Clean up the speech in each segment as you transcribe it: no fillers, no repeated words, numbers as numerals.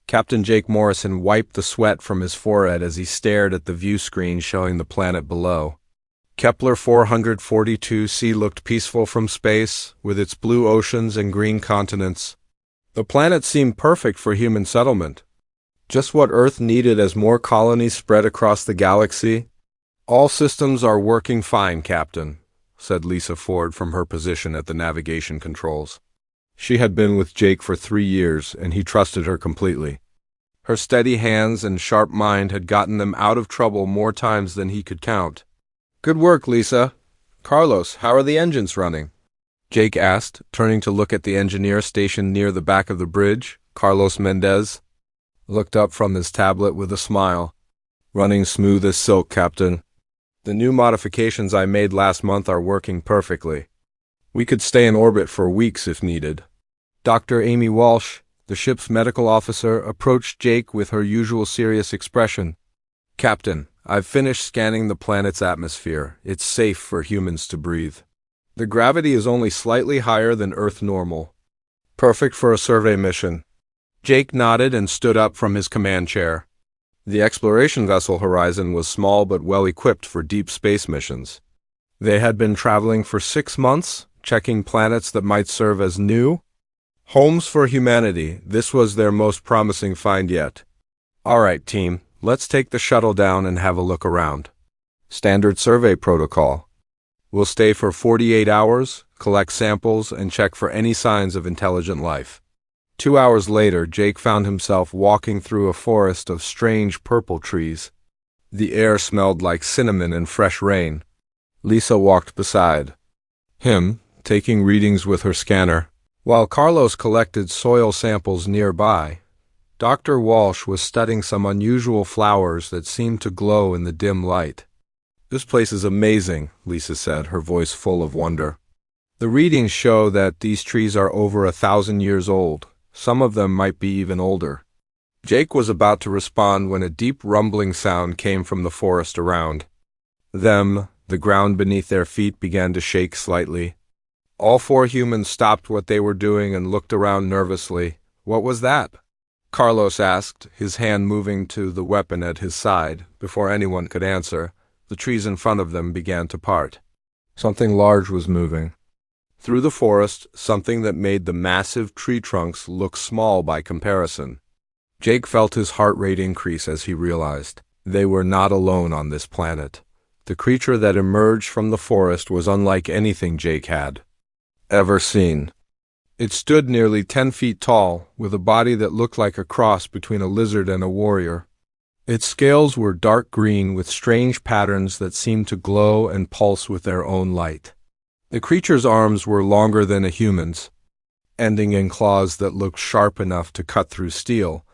Captain Jake Morrison wiped the sweat from his forehead as he stared at the view screen showing the planet below. Kepler 442c looked peaceful from space, with its blue oceans and green continents. The planet seemed perfect for human settlement. Just what Earth needed as more colonies spread across the galaxy. "All systems are working fine, Captain," said Lisa Ford from her position at the navigation controls. She had been with Jake for 3 years, and he trusted her completely. Her steady hands and sharp mind had gotten them out of trouble more times than he could count. "Good work, Lisa. Carlos, how are the engines running?" Jake asked, turning to look at the engineer stationed near the back of the bridge. Carlos Mendez looked up from his tablet with a smile. "Running smooth as silk, Captain. The new modifications I made last month are working perfectly. We could stay in orbit for weeks if needed." Dr. Amy Walsh, the ship's medical officer, approached Jake with her usual serious expression. "Captain, I've finished scanning the planet's atmosphere. It's safe for humans to breathe. The gravity is only slightly higher than Earth normal. Perfect for a survey mission." Jake nodded and stood up from his command chair. The exploration vessel Horizon was small but well-equipped for deep space missions. They had been traveling for 6 months, checking planets that might serve as new homes for humanity. This was their most promising find yet. "All right, team, let's take the shuttle down and have a look around. Standard survey protocol. We'll stay for 48 hours, collect samples, and check for any signs of intelligent life." 2 hours later, Jake found himself walking through a forest of strange purple trees. The air smelled like cinnamon and fresh rain. Lisa walked beside him, taking readings with her scanner, while Carlos collected soil samples nearby. Dr. Walsh was studying some unusual flowers that seemed to glow in the dim light. "This place is amazing," Lisa said, her voice full of wonder. "The readings show that these trees are over 1,000 years old. Some of them might be even older." Jake was about to respond when a deep rumbling sound came from the forest around them. The ground beneath their feet began to shake slightly. All 4 humans stopped what they were doing and looked around nervously. "What was that?" Carlos asked, his hand moving to the weapon at his side. Before anyone could answer, the trees in front of them began to part. Something large was moving through the forest, something that made the massive tree trunks look small by comparison. Jake felt his heart rate increase as he realized they were not alone on this planet. The creature that emerged from the forest was unlike anything Jake had ever seen. It stood nearly 10 feet tall, with a body that looked like a cross between a lizard and a warrior. Its scales were dark green with strange patterns that seemed to glow and pulse with their own light. The creature's arms were longer than a human's, ending in claws that looked sharp enough to cut through steel,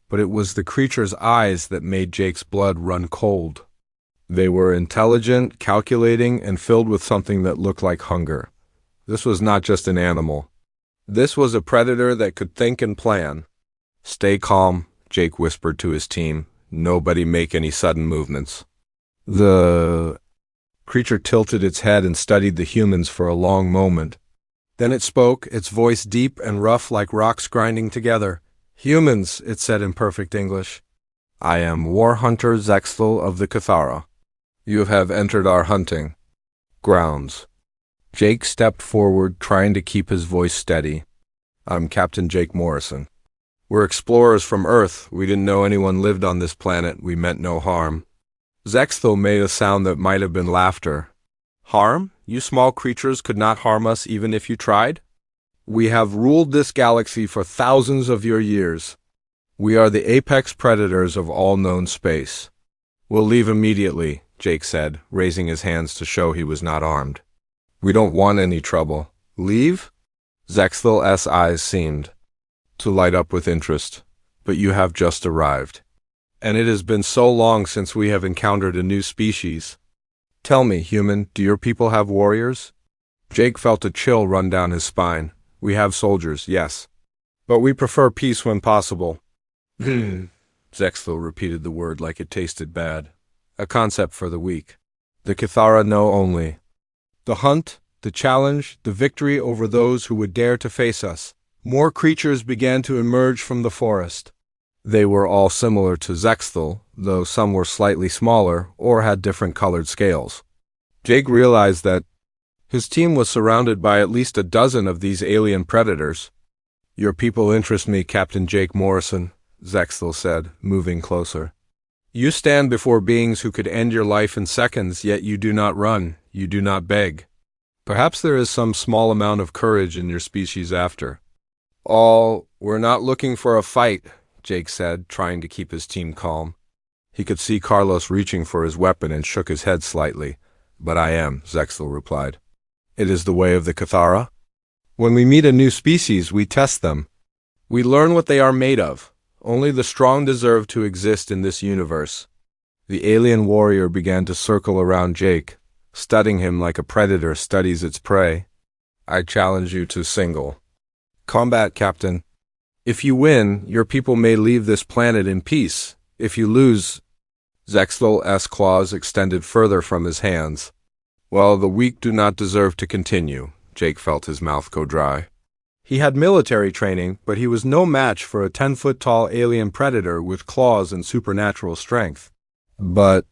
but it was the creature's eyes that made Jake's blood run cold. They were intelligent, calculating, and filled with something that looked like hunger. This was not just an animal. This was a predator that could think and plan. "Stay calm," Jake whispered to his team. "Nobody make any sudden movements." The creature tilted its head and studied the humans for a long moment. Then it spoke, its voice deep and rough like rocks grinding together. "Humans," it said in perfect English. "I am War Hunter Zexthel of the Cathara. You have entered our hunting grounds." Jake stepped forward, trying to keep his voice steady. "I'm Captain Jake Morrison. We're explorers from Earth. We didn't know anyone lived on this planet. We meant no harm." Zexthel made a sound that might have been laughter. "Harm? You small creatures could not harm us even if you tried? We have ruled this galaxy for thousands of your years. We are the apex predators of all known space." "We'll leave immediately," Jake said, raising his hands to show he was not armed. "We don't want any trouble." "Leave?" Zexthel's eyes seemed to light up with interest. "But you have just arrived. And it has been so long since we have encountered a new species. Tell me, human, do your people have warriors?" Jake felt a chill run down his spine. "We have soldiers, yes. But we prefer peace when possible." Zexthel repeated the word like it tasted bad. "A concept for the weak. The Cathara know only the hunt, the challenge, the victory over those who would dare to face us." More creatures began to emerge from the forest. They were all similar to Zexthal, though some were slightly smaller or had different colored scales. Jake realized that his team was surrounded by at least a dozen of these alien predators. "Your people interest me, Captain Jake Morrison," Zexthal said, moving closer. "You stand before beings who could end your life in seconds, yet you do not run, you do not beg. Perhaps there is some small amount of courage in your species after all. We're not looking for a fight," Jake said, trying to keep his team calm. He could see Carlos reaching for his weapon and shook his head slightly. "But I am," Zexthal replied. "It is the way of the Cathara. When we meet a new species, we test them. We learn what they are made of. Only the strong deserve to exist in this universe." The alien warrior began to circle around Jake, studying him like a predator studies its prey. "I challenge you to single combat, Captain. If you win, your people may leave this planet in peace. If you lose—" Zexthal's claws extended further from his hands. "Well, the weak do not deserve to continue." Jake felt his mouth go dry. He had military training, but he was no match for a 10-foot-tall alien predator with claws and supernatural strength. But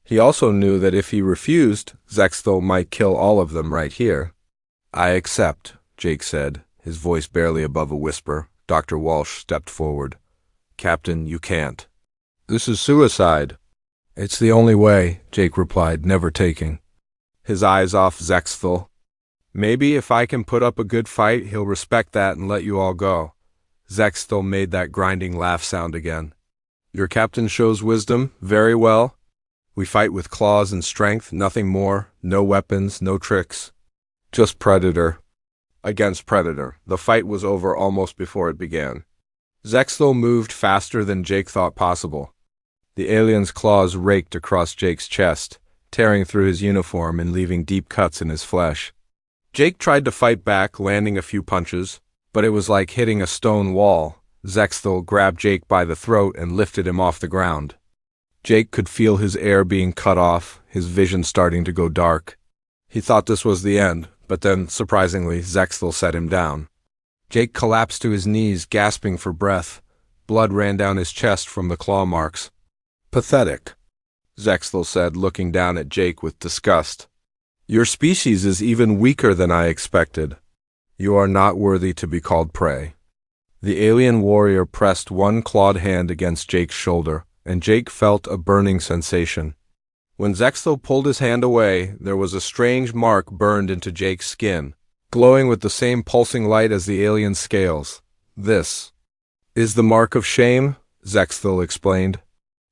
he also knew that if he refused, Zexthal might kill all of them right here. "I accept," Jake said, his voice barely above a whisper. Dr. Walsh stepped forward. "Captain, you can't. This is suicide." "It's the only way," Jake replied, never taking his eyes off Zexthal. "Maybe if I can put up a good fight, he'll respect that and let you all go." Zexthal made that grinding laugh sound again. "Your captain shows wisdom. Very well. We fight with claws and strength, nothing more. No weapons, no tricks. Just predator against predator." The fight was over almost before it began. Zexthal moved faster than Jake thought possible. The alien's claws raked across Jake's chest, tearing through his uniform and leaving deep cuts in his flesh. Jake tried to fight back, landing a few punches, but it was like hitting a stone wall. Zexthal grabbed Jake by the throat and lifted him off the ground. Jake could feel his air being cut off, his vision starting to go dark. He thought this was the end, but then, surprisingly, Zexthal set him down. Jake collapsed to his knees, gasping for breath. Blood ran down his chest from the claw marks. "Pathetic," Zexthal said, looking down at Jake with disgust. "Your species is even weaker than I expected. You are not worthy to be called prey." The alien warrior pressed one clawed hand against Jake's shoulder, and Jake felt a burning sensation. When Zexthal pulled his hand away, there was a strange mark burned into Jake's skin, glowing with the same pulsing light as the alien's scales. "This is the mark of shame," Zexthal explained.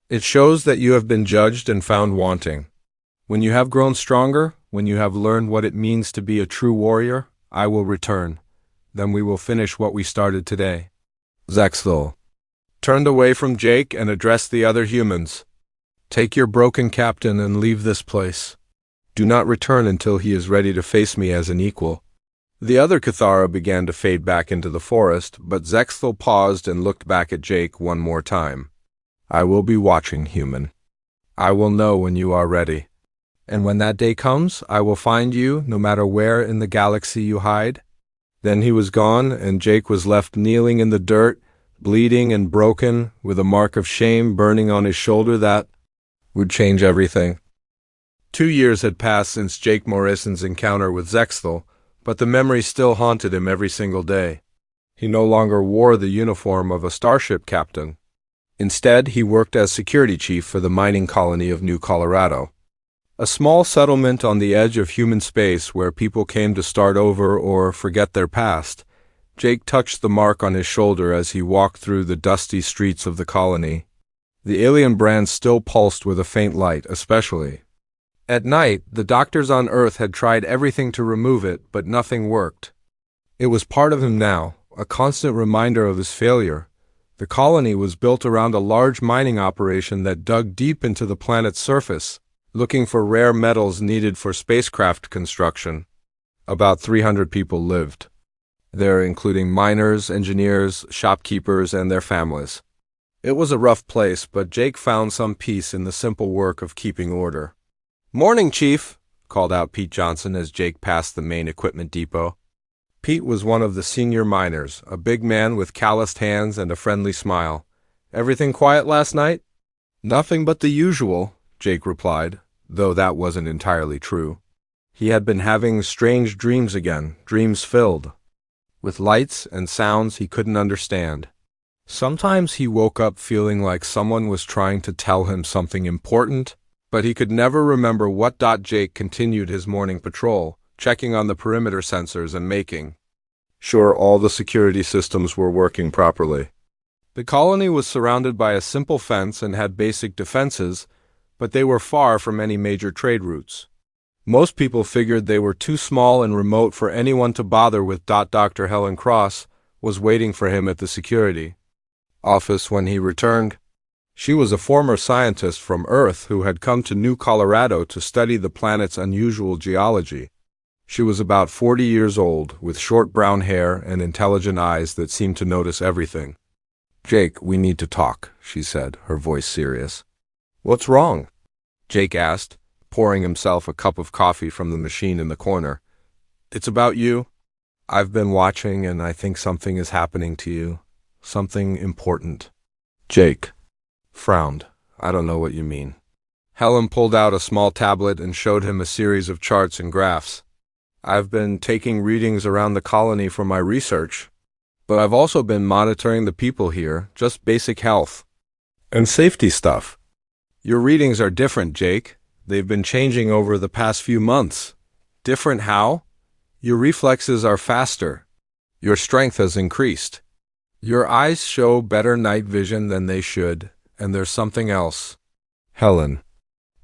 "It shows that you have been judged and found wanting. When you have grown stronger, when you have learned what it means to be a true warrior, I will return. Then we will finish what we started today." Zexthal turned away from Jake and addressed the other humans. "Take your broken captain and leave this place. Do not return until he is ready to face me as an equal." The other Cathara began to fade back into the forest, but Zexthal paused and looked back at Jake one more time. "I will be watching, human. I will know when you are ready. And when that day comes, I will find you, no matter where in the galaxy you hide." Then he was gone, and Jake was left kneeling in the dirt, bleeding and broken, with a mark of shame burning on his shoulder that would change everything. 2 years had passed since Jake Morrison's encounter with Zexthal, but the memory still haunted him every single day. He no longer wore the uniform of a starship captain. Instead, he worked as security chief for the mining colony of New Colorado, a small settlement on the edge of human space where people came to start over or forget their past. Jake touched the mark on his shoulder as he walked through the dusty streets of the colony. The alien brand still pulsed with a faint light, especially at night. The doctors on Earth had tried everything to remove it, but nothing worked. It was part of him now, a constant reminder of his failure. The colony was built around a large mining operation that dug deep into the planet's surface, looking for rare metals needed for spacecraft construction. About 300 people lived there, including miners, engineers, shopkeepers, and their families. It was a rough place, but Jake found some peace in the simple work of keeping order. "Morning, Chief," called out Pete Johnson as Jake passed the main equipment depot. Pete was one of the senior miners, a big man with calloused hands and a friendly smile. Everything quiet last night?" "Nothing but the usual," Jake replied, though that wasn't entirely true. He had been having strange dreams again, dreams filled with lights and sounds he couldn't understand. Sometimes he woke up feeling like someone was trying to tell him something important, but he could never remember what. Jake continued his morning patrol, checking on the perimeter sensors and making sure all the security systems were working properly. The colony was surrounded by a simple fence and had basic defenses, but they were far from any major trade routes. Most people figured they were too small and remote for anyone to bother with. Dr. Helen Cross was waiting for him at the security office when he returned. She was a former scientist from Earth who had come to New Colorado to study the planet's unusual geology. She was about 40 years old, with short brown hair and intelligent eyes that seemed to notice everything. "Jake, we need to talk," she said, her voice serious. "What's wrong?" Jake asked, pouring himself a cup of coffee from the machine in the corner. "It's about you. I've been watching, and I think something is happening to you. Something important." Jake frowned. "I don't know what you mean." Helen pulled out a small tablet and showed him a series of charts and graphs. "I've been taking readings around the colony for my research, but I've also been monitoring the people here, just basic health and safety stuff. Your readings are different, Jake. They've been changing over the past few months." "Different how?" "Your reflexes are faster. Your strength has increased. Your eyes show better night vision than they should, and there's something else." Helen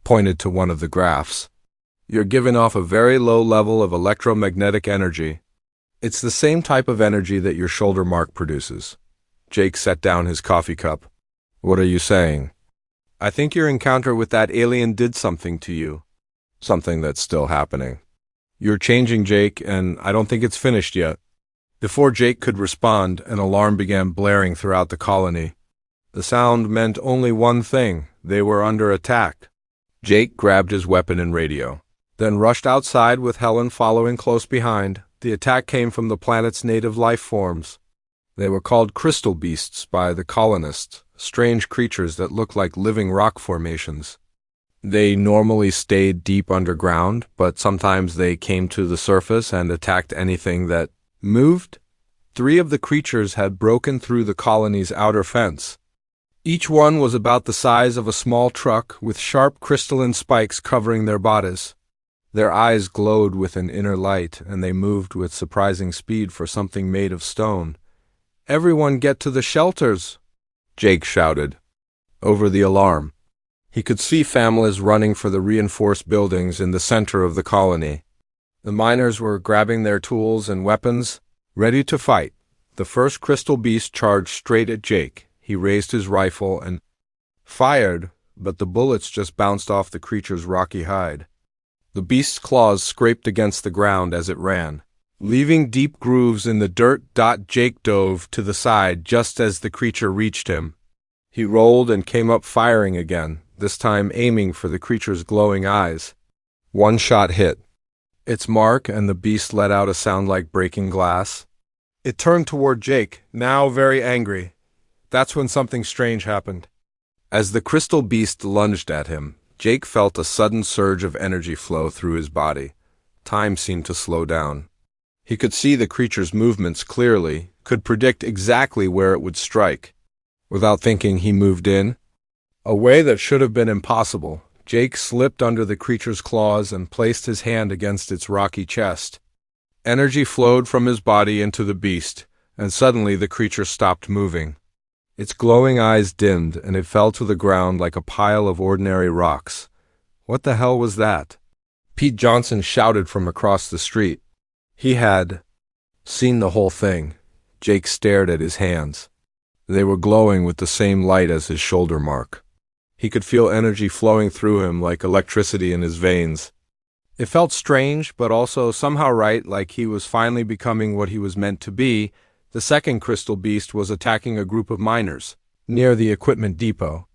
pointed to one of the graphs. "You're giving off a very low level of electromagnetic energy. It's the same type of energy that your shoulder mark produces." Jake set down his coffee cup. "What are you saying?" "I think your encounter with that alien did something to you. Something that's still happening. You're changing, Jake, and I don't think it's finished yet." Before Jake could respond, an alarm began blaring throughout the colony. The sound meant only one thing: they were under attack. Jake grabbed his weapon and radio, then rushed outside with Helen following close behind. The attack came from the planet's native life forms. They were called crystal beasts by the colonists, strange creatures that looked like living rock formations. They normally stayed deep underground, but sometimes they came to the surface and attacked anything that moved. 3 of the creatures had broken through the colony's outer fence. Each one was about the size of a small truck, with sharp crystalline spikes covering their bodies. Their eyes glowed with an inner light, and they moved with surprising speed for something made of stone. "Everyone get to the shelters!" Jake shouted over the alarm. He could see families running for the reinforced buildings in the center of the colony. The miners were grabbing their tools and weapons, ready to fight. The first crystal beast charged straight at Jake. He raised his rifle and fired, but the bullets just bounced off the creature's rocky hide. The beast's claws scraped against the ground as it ran, leaving deep grooves in the dirt. Jake dove to the side just as the creature reached him. He rolled and came up firing again, this time aiming for the creature's glowing eyes. One shot hit its mark, and the beast let out a sound like breaking glass. It turned toward Jake, now very angry. That's when something strange happened. As the crystal beast lunged at him, Jake felt a sudden surge of energy flow through his body. Time seemed to slow down. He could see the creature's movements clearly, could predict exactly where it would strike. Without thinking, he moved in. A way that should have been impossible. Jake slipped under the creature's claws and placed his hand against its rocky chest. Energy flowed from his body into the beast, and suddenly the creature stopped moving. Its glowing eyes dimmed, and it fell to the ground like a pile of ordinary rocks. What the hell was that? Pete Johnson shouted from across the street. He had seen the whole thing. Jake stared at his hands. They were glowing with the same light as his shoulder mark. He could feel energy flowing through him like electricity in his veins. It felt strange, but also somehow right, like he was finally becoming what he was meant to be. The second crystal beast was attacking a group of miners near the equipment depot.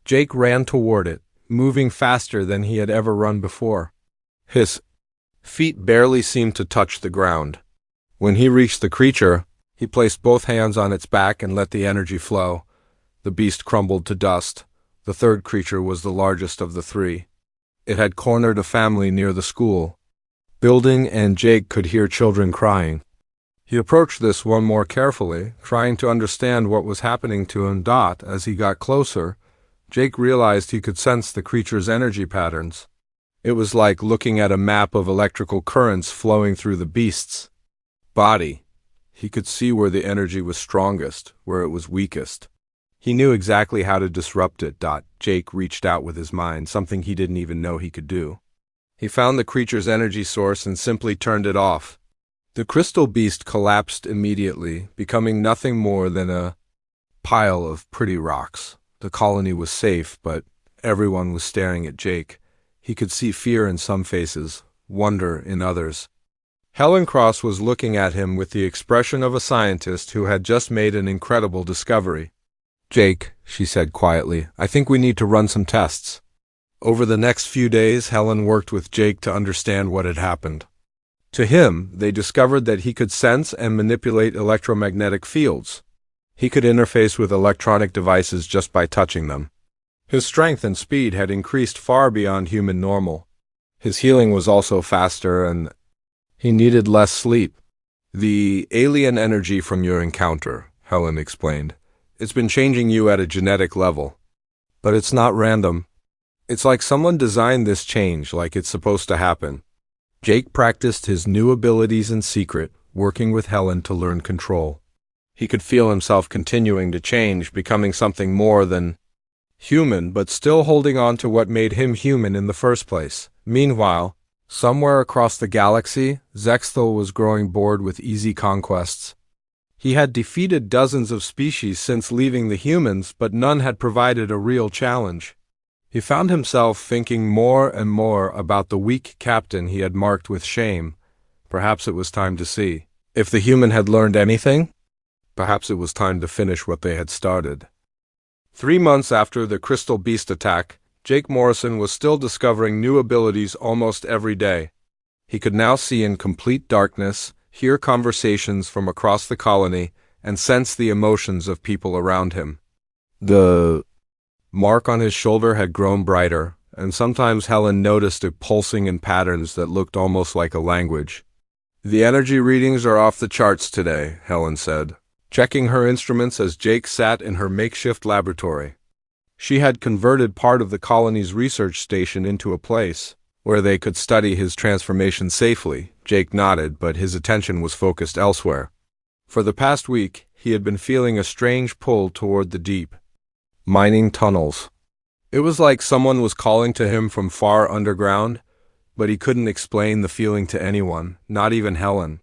Jake ran toward it, moving faster than he had ever run before. His feet barely seemed to touch the ground. When he reached the creature, he placed both hands on its back and let the energy flow. The beast crumbled to dust. The third creature was the largest of the three. It had cornered a family near the school building, and Jake could hear children crying. He approached this one more carefully, trying to understand what was happening to him. As he got closer, Jake realized he could sense the creature's energy patterns. It was like looking at a map of electrical currents flowing through the beast's body. He could see where the energy was strongest, where it was weakest. He knew exactly how to disrupt it. Jake reached out with his mind, something he didn't even know he could do. He found the creature's energy source and simply turned it off. The crystal beast collapsed immediately, becoming nothing more than a pile of pretty rocks. The colony was safe, but everyone was staring at Jake. He could see fear in some faces, wonder in others. Helen Cross was looking at him with the expression of a scientist who had just made an incredible discovery. "Jake," she said quietly, "I think we need to run some tests." Over the next few days, Helen worked with Jake to understand what had happened. To him, they discovered that he could sense and manipulate electromagnetic fields. He could interface with electronic devices just by touching them. His strength and speed had increased far beyond human normal. His healing was also faster, and he needed less sleep. "The alien energy from your encounter," Helen explained. "It's been changing you at a genetic level. But it's not random. It's like someone designed this change, like it's supposed to happen." Jake practiced his new abilities in secret, working with Helen to learn control. He could feel himself continuing to change, becoming something more than human, but still holding on to what made him human in the first place. Meanwhile, somewhere across the galaxy, Zexthel was growing bored with easy conquests. He had defeated dozens of species since leaving the humans, but none had provided a real challenge. He found himself thinking more and more about the weak captain he had marked with shame. Perhaps it was time to see if the human had learned anything. Perhaps it was time to finish what they had started. 3 months after the Crystal Beast attack, Jake Morrison was still discovering new abilities almost every day. He could now see in complete darkness, hear conversations from across the colony, and sense the emotions of people around him. The mark on his shoulder had grown brighter, and sometimes Helen noticed it pulsing in patterns that looked almost like a language. "The energy readings are off the charts today," Helen said, checking her instruments as Jake sat in her makeshift laboratory. She had converted part of the colony's research station into a place where they could study his transformation safely. Jake nodded, but his attention was focused elsewhere. For the past week, he had been feeling a strange pull toward the deep. Mining tunnels. It was like someone was calling to him from far underground, but he couldn't explain the feeling to anyone, not even Helen.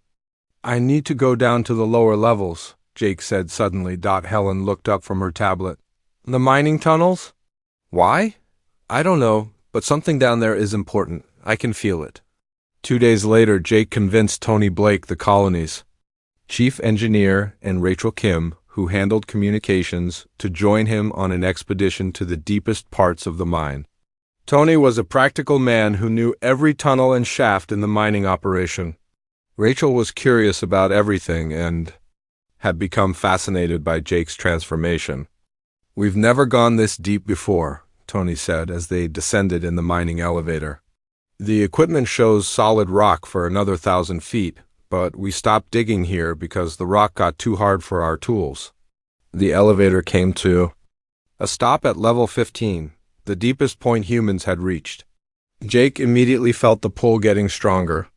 "I need to go down to the lower levels," Jake said suddenly. Helen looked up from her tablet. "The mining tunnels? Why? I don't know, but something down there is important. I can feel it." 2 days later, Jake convinced Tony Blake, the colony's chief engineer, and Rachel Kim, who handled communications, to join him on an expedition to the deepest parts of the mine. Tony was a practical man who knew every tunnel and shaft in the mining operation. Rachel was curious about everything and had become fascinated by Jake's transformation. "We've never gone this deep before," Tony said as they descended in the mining elevator. "The equipment shows solid rock for another 1,000 feet, but we stopped digging here because the rock got too hard for our tools." The elevator came to a stop at level 15, the deepest point humans had reached. Jake immediately felt the pull getting stronger.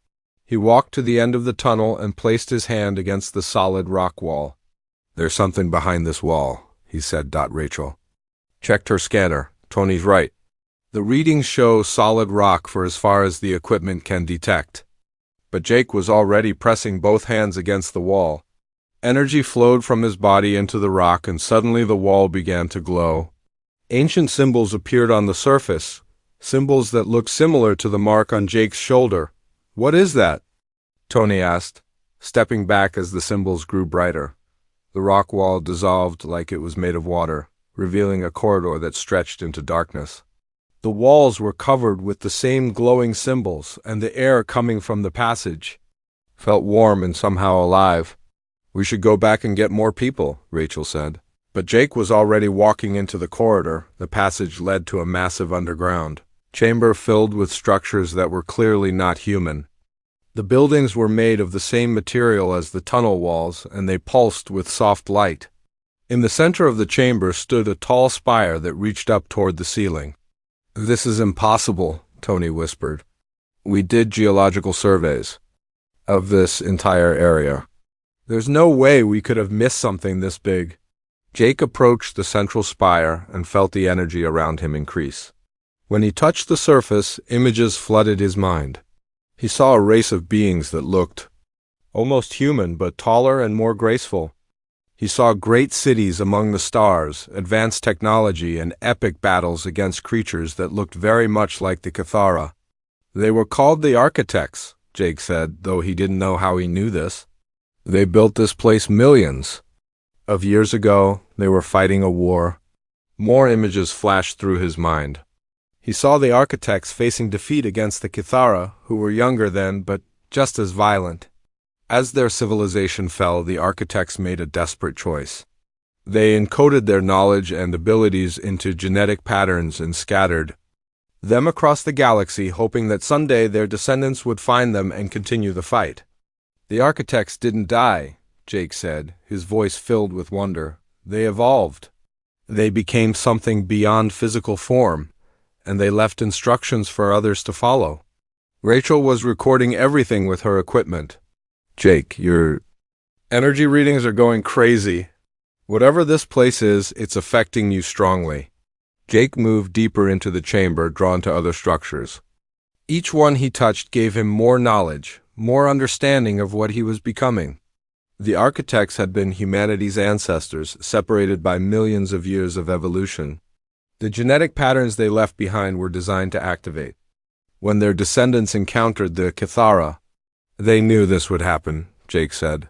He walked to the end of the tunnel and placed his hand against the solid rock wall. "There's something behind this wall," he said. Rachel checked her scanner. "Tony's right. The readings show solid rock for as far as the equipment can detect." But Jake was already pressing both hands against the wall. Energy flowed from his body into the rock, and suddenly the wall began to glow. Ancient symbols appeared on the surface, symbols that looked similar to the mark on Jake's shoulder. "What is that?" Tony asked, stepping back as the symbols grew brighter. The rock wall dissolved like it was made of water, revealing a corridor that stretched into darkness. The walls were covered with the same glowing symbols, and the air coming from the passage felt warm and somehow alive. "We should go back and get more people," Rachel said. But Jake was already walking into the corridor. The passage led to a massive underground chamber filled with structures that were clearly not human. The buildings were made of the same material as the tunnel walls, and they pulsed with soft light. In the center of the chamber stood a tall spire that reached up toward the ceiling. "This is impossible," Tony whispered. "We did geological surveys of this entire area. There's no way we could have missed something this big." Jake approached the central spire and felt the energy around him increase. When he touched the surface, images flooded his mind. He saw a race of beings that looked almost human, but taller and more graceful. He saw great cities among the stars, advanced technology, and epic battles against creatures that looked very much like the Cathara. "They were called the Architects," Jake said, though he didn't know how he knew this. "They built this place millions of years ago. They were fighting a war." More images flashed through his mind. He saw the Architects facing defeat against the Cathara, who were younger then, but just as violent. As their civilization fell, the Architects made a desperate choice. They encoded their knowledge and abilities into genetic patterns and scattered them across the galaxy, hoping that someday their descendants would find them and continue the fight. "The Architects didn't die," Jake said, his voice filled with wonder. "They evolved. They became something beyond physical form, and they left instructions for others to follow." Rachel was recording everything with her equipment. "Jake, your energy readings are going crazy. Whatever this place is, it's affecting you strongly." Jake moved deeper into the chamber, drawn to other structures. Each one he touched gave him more knowledge, more understanding of what he was becoming. The Architects had been humanity's ancestors, separated by millions of years of evolution. The genetic patterns they left behind were designed to activate when their descendants encountered the Cathara. "They knew this would happen," Jake said.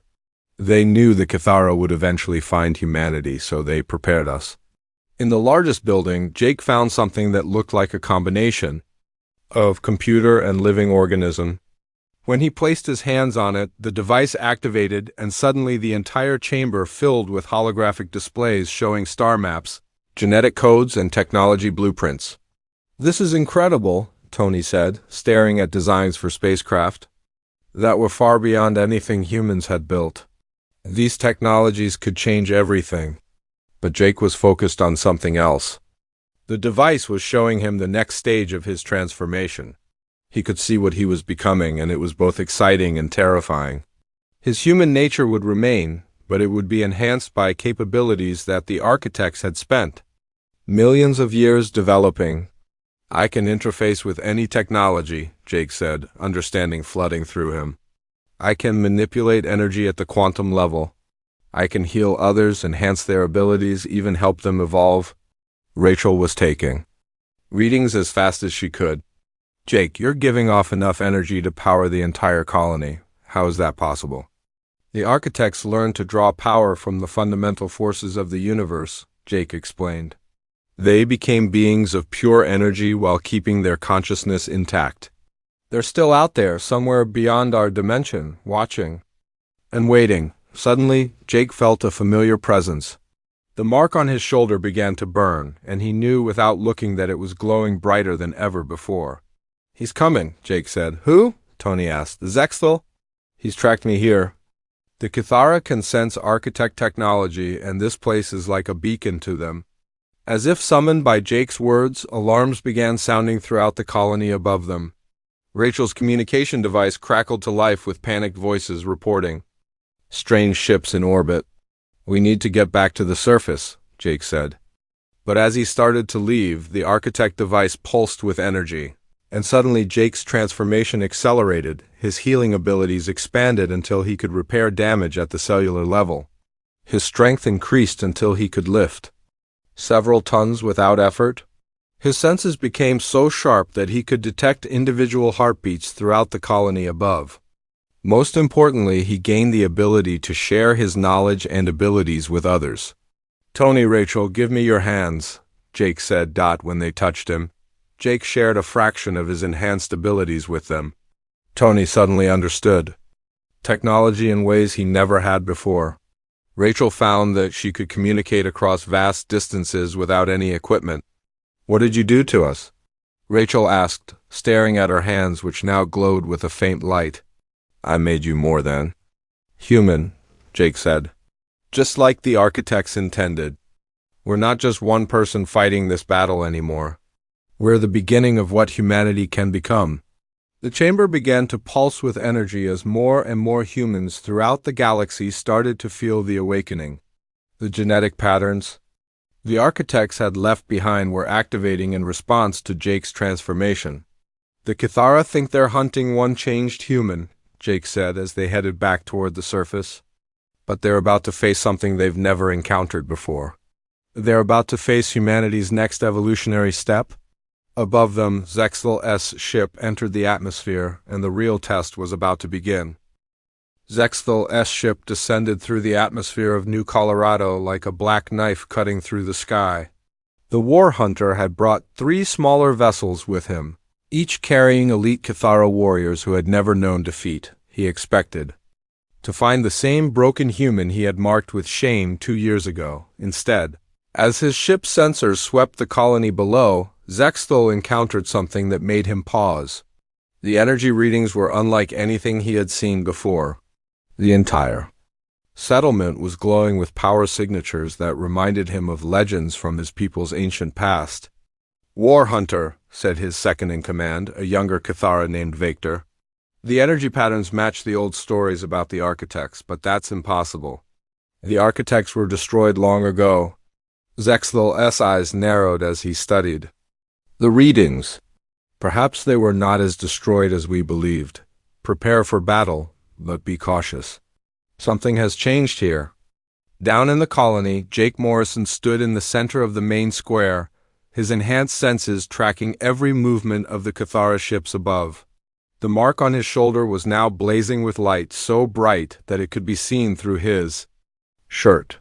"They knew the Cathara would eventually find humanity, so they prepared us." In the largest building, Jake found something that looked like a combination of computer and living organism. When he placed his hands on it, the device activated, and suddenly the entire chamber filled with holographic displays showing star maps, genetic codes, and technology blueprints. "This is incredible," Tony said, staring at designs for spacecraft that were far beyond anything humans had built. These technologies could change everything. But Jake was focused on something else. The device was showing him the next stage of his transformation. He could see what he was becoming, and it was both exciting and terrifying. His human nature would remain, but it would be enhanced by capabilities that the Architects had spent millions of years developing. "I can interface with any technology," Jake said, understanding flooding through him. "I can manipulate energy at the quantum level. I can heal others, enhance their abilities, even help them evolve." Rachel was taking readings as fast as she could. "Jake, you're giving off enough energy to power the entire colony. How is that possible?" "The Architects learned to draw power from the fundamental forces of the universe," Jake explained. "They became beings of pure energy while keeping their consciousness intact. They're still out there, somewhere beyond our dimension, watching and waiting." Suddenly, Jake felt a familiar presence. The mark on his shoulder began to burn, and he knew without looking that it was glowing brighter than ever before. "He's coming," Jake said. "Who?" Tony asked. "Zexthel? He's tracked me here. The Cathara can sense Architect technology, and this place is like a beacon to them." As if summoned by Jake's words, alarms began sounding throughout the colony above them. Rachel's communication device crackled to life with panicked voices reporting strange ships in orbit. "We need to get back to the surface," Jake said. But as he started to leave, the Architect device pulsed with energy, and suddenly Jake's transformation accelerated. His healing abilities expanded until he could repair damage at the cellular level. His strength increased until he could lift several tons without effort. His senses became so sharp that he could detect individual heartbeats throughout the colony above. Most importantly, he gained the ability to share his knowledge and abilities with others. "Tony, Rachel, give me your hands," Jake said when they touched him. Jake shared a fraction of his enhanced abilities with them. Tony suddenly understood technology in ways he never had before. Rachel found that she could communicate across vast distances without any equipment. "What did you do to us?" Rachel asked, staring at her hands, which now glowed with a faint light. "I made you more than human," Jake said. "Just like the architects intended. We're not just one person fighting this battle anymore. We're the beginning of what humanity can become." The chamber began to pulse with energy as more and more humans throughout the galaxy started to feel the awakening. The genetic patterns the architects had left behind were activating in response to Jake's transformation. "The Kithara think they're hunting one changed human," Jake said as they headed back toward the surface. "But they're about to face something they've never encountered before. They're about to face humanity's next evolutionary step." Above them, Zexthal's ship entered the atmosphere, and the real test was about to begin. Zexthal's ship descended through the atmosphere of New Colorado like a black knife cutting through the sky. The War Hunter had brought 3 smaller vessels with him, each carrying elite Kithara warriors who had never known defeat, he expected. To find the same broken human he had marked with shame 2 years ago, instead. As his ship's sensors swept the colony below, Zexthal encountered something that made him pause. The energy readings were unlike anything he had seen before. The entire settlement was glowing with power signatures that reminded him of legends from his people's ancient past. "War Hunter," said his second-in-command, a younger Kithara named Victor. "The energy patterns match the old stories about the architects, but that's impossible. The architects were destroyed long ago." Zexthal's eyes narrowed as he studied the readings. "Perhaps they were not as destroyed as we believed. Prepare for battle, but be cautious. Something has changed here." Down in the colony, Jake Morrison stood in the center of the main square, his enhanced senses tracking every movement of the Kithara ships above. The mark on his shoulder was now blazing with light so bright that it could be seen through his shirt.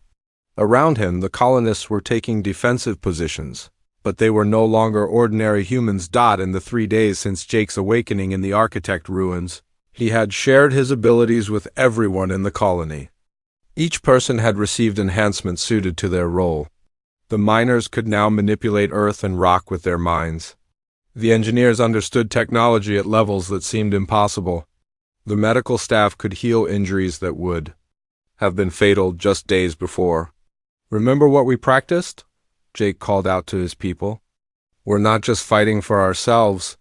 Around him, the colonists were taking defensive positions, but they were no longer ordinary humans. In the 3 days since Jake's awakening in the architect ruins, he had shared his abilities with everyone in the colony. Each person had received enhancements suited to their role. The miners could now manipulate earth and rock with their minds. The engineers understood technology at levels that seemed impossible. The medical staff could heal injuries that would have been fatal just days before. "Remember what we practiced?" Jake called out to his people. "We're not just fighting for ourselves,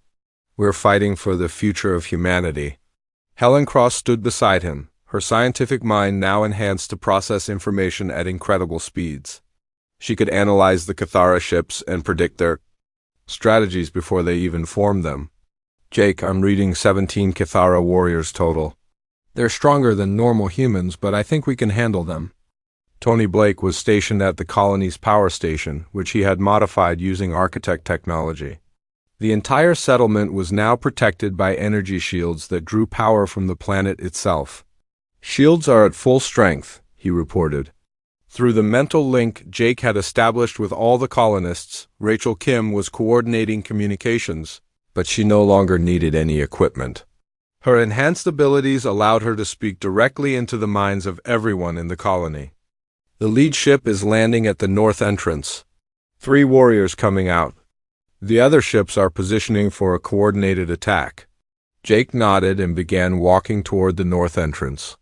we're fighting for the future of humanity." Helen Cross stood beside him, her scientific mind now enhanced to process information at incredible speeds. She could analyze the Kithara ships and predict their strategies before they even formed them. "Jake, I'm reading 17 Kithara warriors total. They're stronger than normal humans, but I think we can handle them." Tony Blake was stationed at the colony's power station, which he had modified using architect technology. The entire settlement was now protected by energy shields that drew power from the planet itself. "Shields are at full strength," he reported. Through the mental link Jake had established with all the colonists, Rachel Kim was coordinating communications, but she no longer needed any equipment. Her enhanced abilities allowed her to speak directly into the minds of everyone in the colony. "The lead ship is landing at the north entrance. 3 warriors coming out. The other ships are positioning for a coordinated attack." Jake nodded and began walking toward the north entrance.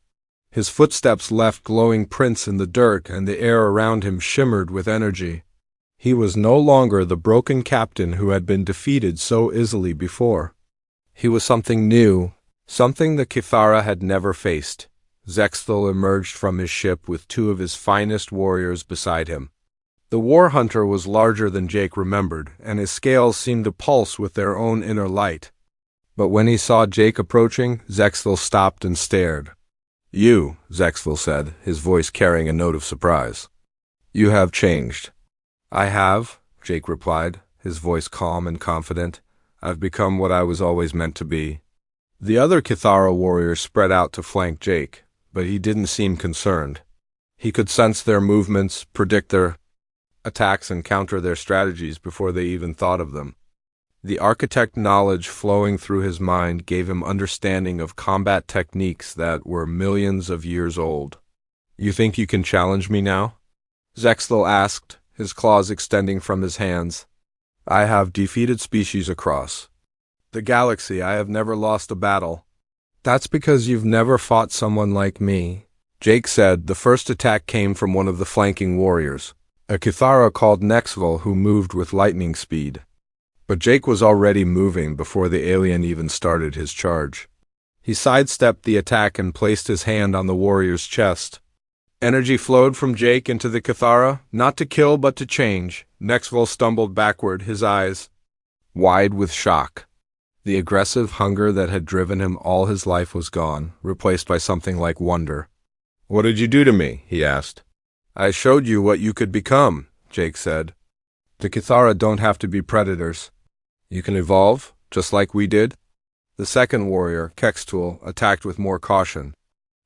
His footsteps left glowing prints in the dirt, and the air around him shimmered with energy. He was no longer the broken captain who had been defeated so easily before. He was something new, something the Kithara had never faced. Zexthal emerged from his ship with 2 of his finest warriors beside him. The War Hunter was larger than Jake remembered, and his scales seemed to pulse with their own inner light. But when he saw Jake approaching, Zexthal stopped and stared. "You," Zexthal said, his voice carrying a note of surprise. "You have changed." "I have," Jake replied, his voice calm and confident. "I've become what I was always meant to be." The other Kithara warriors spread out to flank Jake, but he didn't seem concerned. He could sense their movements, predict their attacks, and counter their strategies before they even thought of them. The architect knowledge flowing through his mind gave him understanding of combat techniques that were millions of years old. You think you can challenge me now? Zexthel asked, his claws extending from his hands. I have defeated species across the galaxy. I have never lost a battle. That's because you've never fought someone like me, Jake said. The first attack came from one of the flanking warriors, a Kithara called Nexval who moved with lightning speed. But Jake was already moving before the alien even started his charge. He sidestepped the attack and placed his hand on the warrior's chest. Energy flowed from Jake into the Kithara, not to kill but to change. Nexval stumbled backward, his eyes wide with shock. The aggressive hunger that had driven him all his life was gone, replaced by something like wonder. What did you do to me? He asked. I showed you what you could become, Jake said. The Kithara don't have to be predators. You can evolve, just like we did. The second warrior, Kextul, attacked with more caution.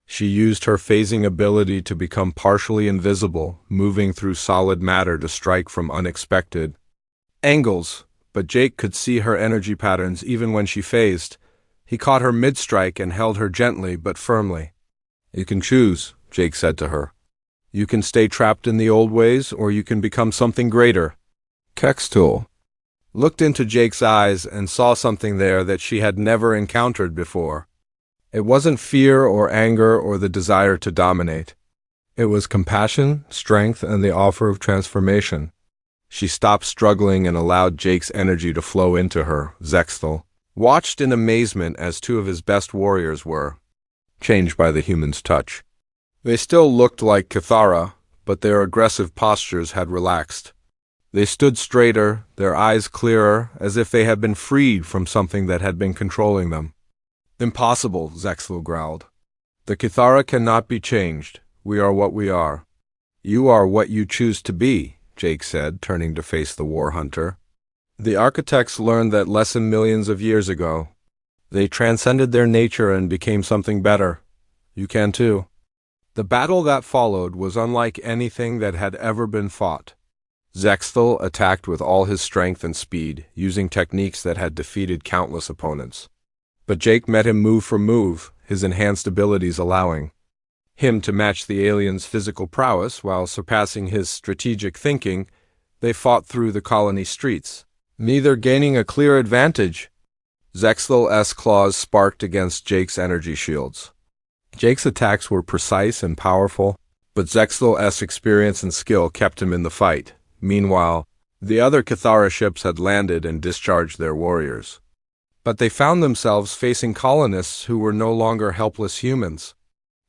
She used her phasing ability to become partially invisible, moving through solid matter to strike from unexpected angles, but Jake could see her energy patterns even when she phased. He caught her mid-strike and held her gently but firmly. You can choose, Jake said to her. You can stay trapped in the old ways, or you can become something greater. Kextul looked into Jake's eyes and saw something there that she had never encountered before. It wasn't fear or anger or the desire to dominate. It was compassion, strength, and the offer of transformation. She stopped struggling and allowed Jake's energy to flow into her. Zexthel watched in amazement as two of his best warriors were changed by the human's touch. They still looked like Kithara, but their aggressive postures had relaxed. They stood straighter, their eyes clearer, as if they had been freed from something that had been controlling them. Impossible, Zexthel growled. The Kithara cannot be changed. We are what we are. You are what you choose to be, Jake said, turning to face the war hunter. The architects learned that lesson millions of years ago. They transcended their nature and became something better. You can too. The battle that followed was unlike anything that had ever been fought. Zexthel attacked with all his strength and speed, using techniques that had defeated countless opponents. But Jake met him move for move, his enhanced abilities allowing him to match the alien's physical prowess while surpassing his strategic thinking. They fought through the colony streets, neither gaining a clear advantage. Zexthel's claws sparked against Jake's energy shields. Jake's attacks were precise and powerful, but Zexthel's experience and skill kept him in the fight. Meanwhile, the other Kithara ships had landed and discharged their warriors. But they found themselves facing colonists who were no longer helpless humans.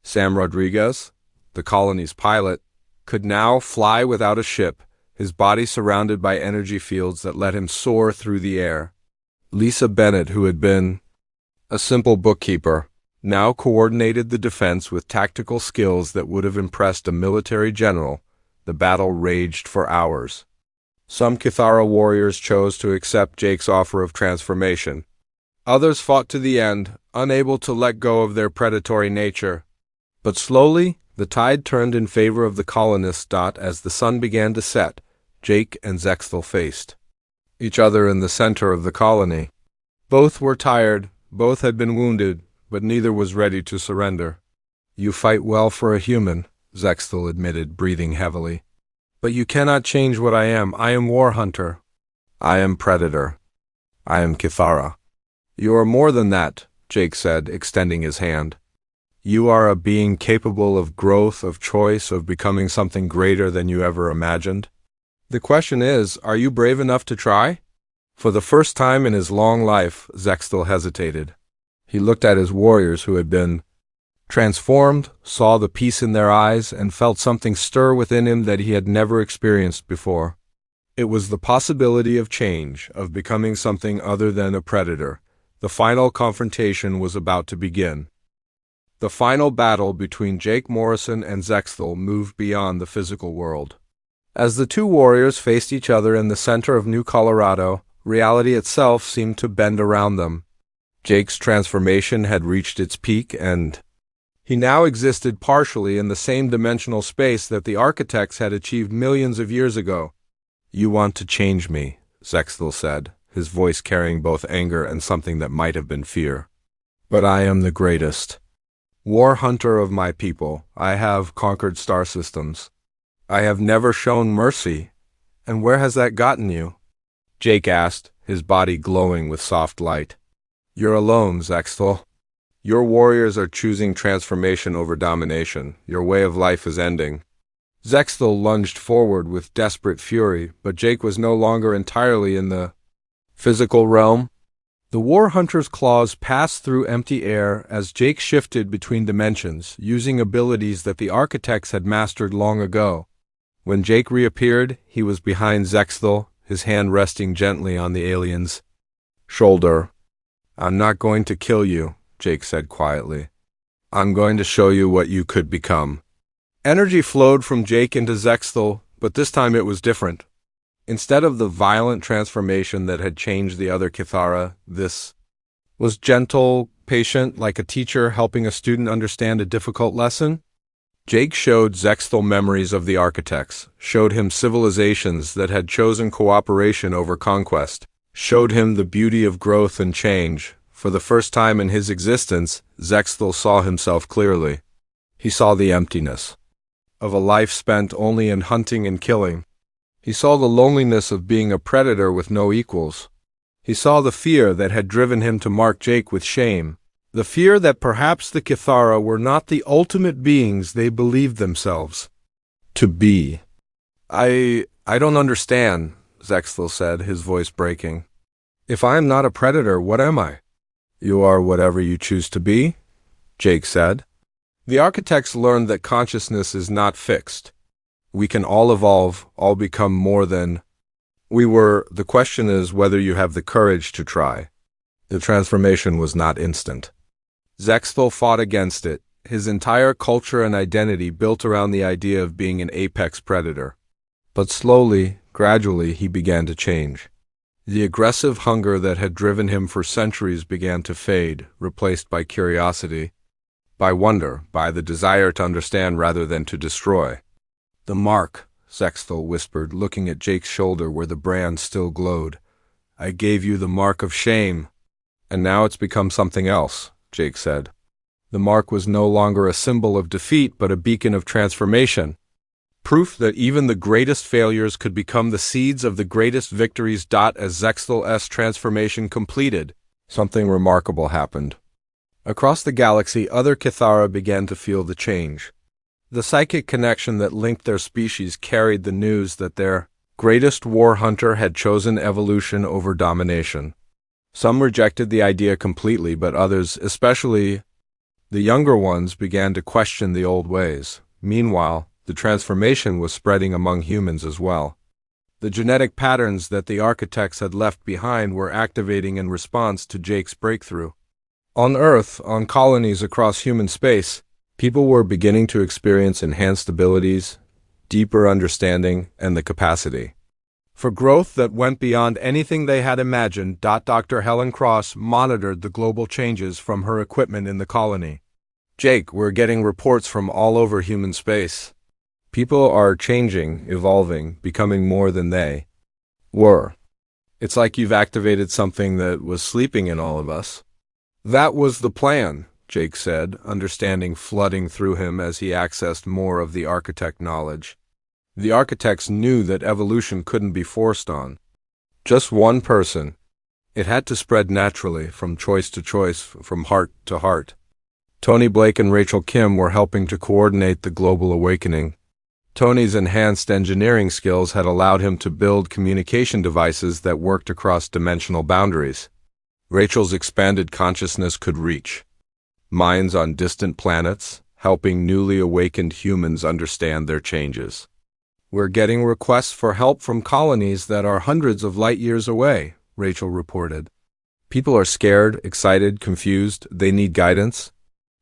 Sam Rodriguez, the colony's pilot, could now fly without a ship, his body surrounded by energy fields that let him soar through the air. Lisa Bennett, who had been a simple bookkeeper, now coordinated the defense with tactical skills that would have impressed a military general. The battle raged for hours. Some Kithara warriors chose to accept Jake's offer of transformation. Others fought to the end, unable to let go of their predatory nature. But slowly, the tide turned in favor of the colonists. As the sun began to set, Jake and Zexthel faced each other in the center of the colony. Both were tired, both had been wounded, but neither was ready to surrender. You fight well for a human, Zexthel admitted, breathing heavily. But you cannot change what I am. I am War Hunter. I am Predator. I am Kithara. You are more than that, Jake said, extending his hand. You are a being capable of growth, of choice, of becoming something greater than you ever imagined. The question is, are you brave enough to try? For the first time in his long life, Zexthel hesitated. He looked at his warriors who had been transformed, saw the peace in their eyes, and felt something stir within him that he had never experienced before. It was the possibility of change, of becoming something other than a predator. The final confrontation was about to begin. The final battle between Jake Morrison and Zexthel moved beyond the physical world. As the two warriors faced each other in the center of New Colorado, reality itself seemed to bend around them. Jake's transformation had reached its peak, and he now existed partially in the same dimensional space that the architects had achieved millions of years ago. You want to change me, Zexthel said, his voice carrying both anger and something that might have been fear. But I am the greatest. War hunter of my people, I have conquered star systems. I have never shown mercy. And where has that gotten you? Jake asked, his body glowing with soft light. You're alone, Zexthal. Your warriors are choosing transformation over domination. Your way of life is ending. Zexthal lunged forward with desperate fury, but Jake was no longer entirely in the physical realm. The war hunter's claws passed through empty air as Jake shifted between dimensions, using abilities that the architects had mastered long ago. When Jake reappeared, he was behind Zexthal, his hand resting gently on the alien's shoulder. I'm not going to kill you, Jake said quietly. I'm going to show you what you could become. Energy flowed from Jake into Zexthal, but this time it was different. Instead of the violent transformation that had changed the other Kithara, this was gentle, patient, like a teacher helping a student understand a difficult lesson. Jake showed Zexthal memories of the architects, showed him civilizations that had chosen cooperation over conquest, showed him the beauty of growth and change. For the first time in his existence, Zexthal saw himself clearly. He saw the emptiness of a life spent only in hunting and killing. He saw the loneliness of being a predator with no equals. He saw the fear that had driven him to mark Jake with shame. The fear that perhaps the Kithara were not the ultimate beings they believed themselves to be. I don't understand, Zexthal said, his voice breaking. If I am not a predator, what am I? You are whatever you choose to be, Jake said. The architects learned that consciousness is not fixed. We can all evolve, all become more than we were. The question is whether you have the courage to try. The transformation was not instant. Zexthal fought against it, his entire culture and identity built around the idea of being an apex predator. But slowly, gradually, he began to change. The aggressive hunger that had driven him for centuries began to fade, replaced by curiosity, by wonder, by the desire to understand rather than to destroy. The mark, Zexthal whispered, looking at Jake's shoulder where the brand still glowed. I gave you the mark of shame. And now it's become something else, Jake said. The mark was no longer a symbol of defeat, but a beacon of transformation. Proof that even the greatest failures could become the seeds of the greatest victories. As Zexthal's transformation completed, something remarkable happened. Across the galaxy, other Kithara began to feel the change. The psychic connection that linked their species carried the news that their greatest war hunter had chosen evolution over domination. Some rejected the idea completely, but others, especially the younger ones, began to question the old ways. Meanwhile, the transformation was spreading among humans as well. The genetic patterns that the architects had left behind were activating in response to Jake's breakthrough. On Earth, on colonies across human space, people were beginning to experience enhanced abilities, deeper understanding, and the capacity for growth that went beyond anything they had imagined. Dr. Helen Cross monitored the global changes from her equipment in the colony. Jake, we're getting reports from all over human space. People are changing, evolving, becoming more than they were. It's like you've activated something that was sleeping in all of us. That was the plan, Jake said, understanding flooding through him as he accessed more of the architect knowledge. The architects knew that evolution couldn't be forced on just one person. It had to spread naturally, from choice to choice, from heart to heart. Tony Blake and Rachel Kim were helping to coordinate the global awakening. Tony's enhanced engineering skills had allowed him to build communication devices that worked across dimensional boundaries. Rachel's expanded consciousness could reach minds on distant planets, helping newly awakened humans understand their changes. We're getting requests for help from colonies that are hundreds of light years away, Rachel reported. People are scared, excited, confused. They need guidance.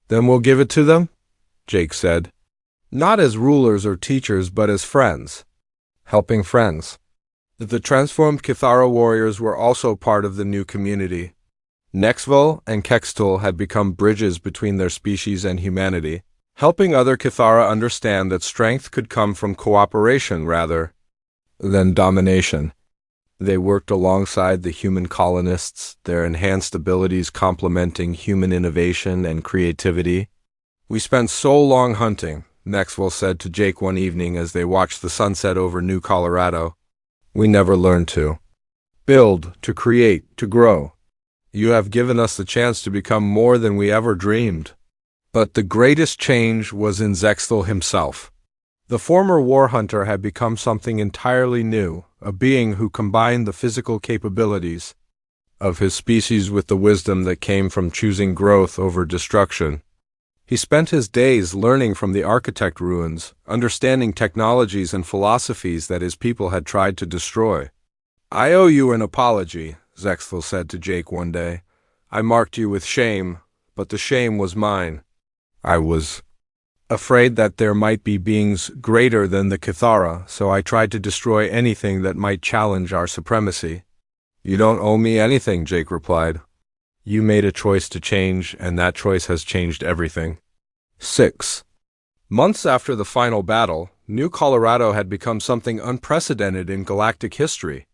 Then we'll give it to them, Jake said. Not as rulers or teachers, but as friends. Helping friends. The transformed Kithara warriors were also part of the new community. Nexville and Kextul had become bridges between their species and humanity, helping other Kithara understand that strength could come from cooperation rather than domination. They worked alongside the human colonists, their enhanced abilities complementing human innovation and creativity. We spent so long hunting, Nexville said to Jake one evening as they watched the sunset over New Colorado. We never learned to build, to create, to grow. You have given us the chance to become more than we ever dreamed. But the greatest change was in Zexthel himself. The former war hunter had become something entirely new, a being who combined the physical capabilities of his species with the wisdom that came from choosing growth over destruction. He spent his days learning from the architect ruins, understanding technologies and philosophies that his people had tried to destroy. I owe you an apology, Zexthel said to Jake one day. I marked you with shame, but the shame was mine. I was afraid that there might be beings greater than the Cathara, so I tried to destroy anything that might challenge our supremacy. You don't owe me anything, Jake replied. You made a choice to change, and that choice has changed everything. 6. Months after the final battle, New Colorado had become something unprecedented in galactic history.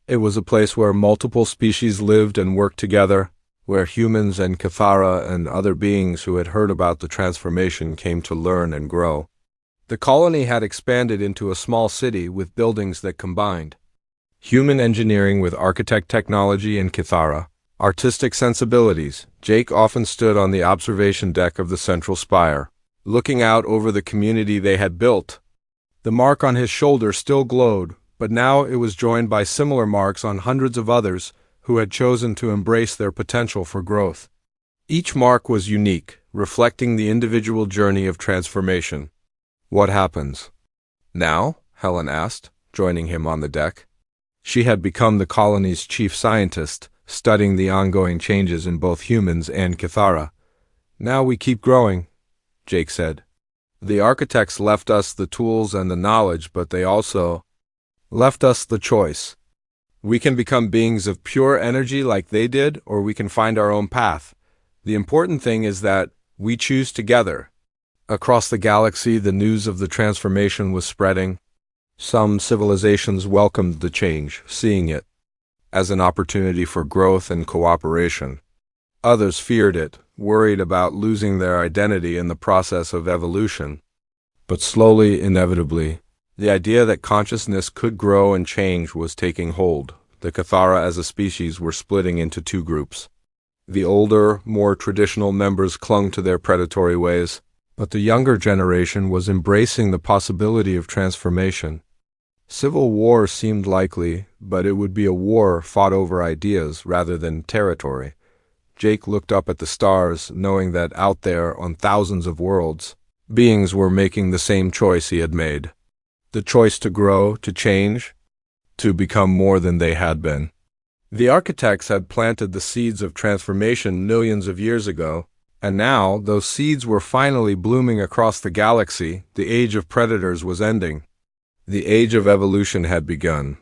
It was a place where multiple species lived and worked together, where humans and Cathara and other beings who had heard about the transformation came to learn and grow. The colony had expanded into a small city with buildings that combined human engineering with architect technology and Cathara artistic sensibilities. Jake often stood on the observation deck of the central spire, looking out over the community they had built. The mark on his shoulder still glowed, but now it was joined by similar marks on hundreds of others who had chosen to embrace their potential for growth. Each mark was unique, reflecting the individual journey of transformation. What happens now? Helen asked, joining him on the deck. She had become the colony's chief scientist, studying the ongoing changes in both humans and Cathara. Now we keep growing, Jake said. The architects left us the tools and the knowledge, but they also left us the choice. We can become beings of pure energy like they did, or we can find our own path. The important thing is that we choose together. Across the galaxy, the news of the transformation was spreading. Some civilizations welcomed the change, seeing it as an opportunity for growth and cooperation. Others feared it, worried about losing their identity in the process of evolution. But slowly, inevitably, the idea that consciousness could grow and change was taking hold. The Cathara as a species were splitting into two groups. The older, more traditional members clung to their predatory ways, but the younger generation was embracing the possibility of transformation. Civil war seemed likely, but it would be a war fought over ideas rather than territory. Jake looked up at the stars, knowing that out there on thousands of worlds, beings were making the same choice he had made. The choice to grow, to change, to become more than they had been. The architects had planted the seeds of transformation millions of years ago, and now those seeds were finally blooming across the galaxy. The age of predators was ending. The age of evolution had begun.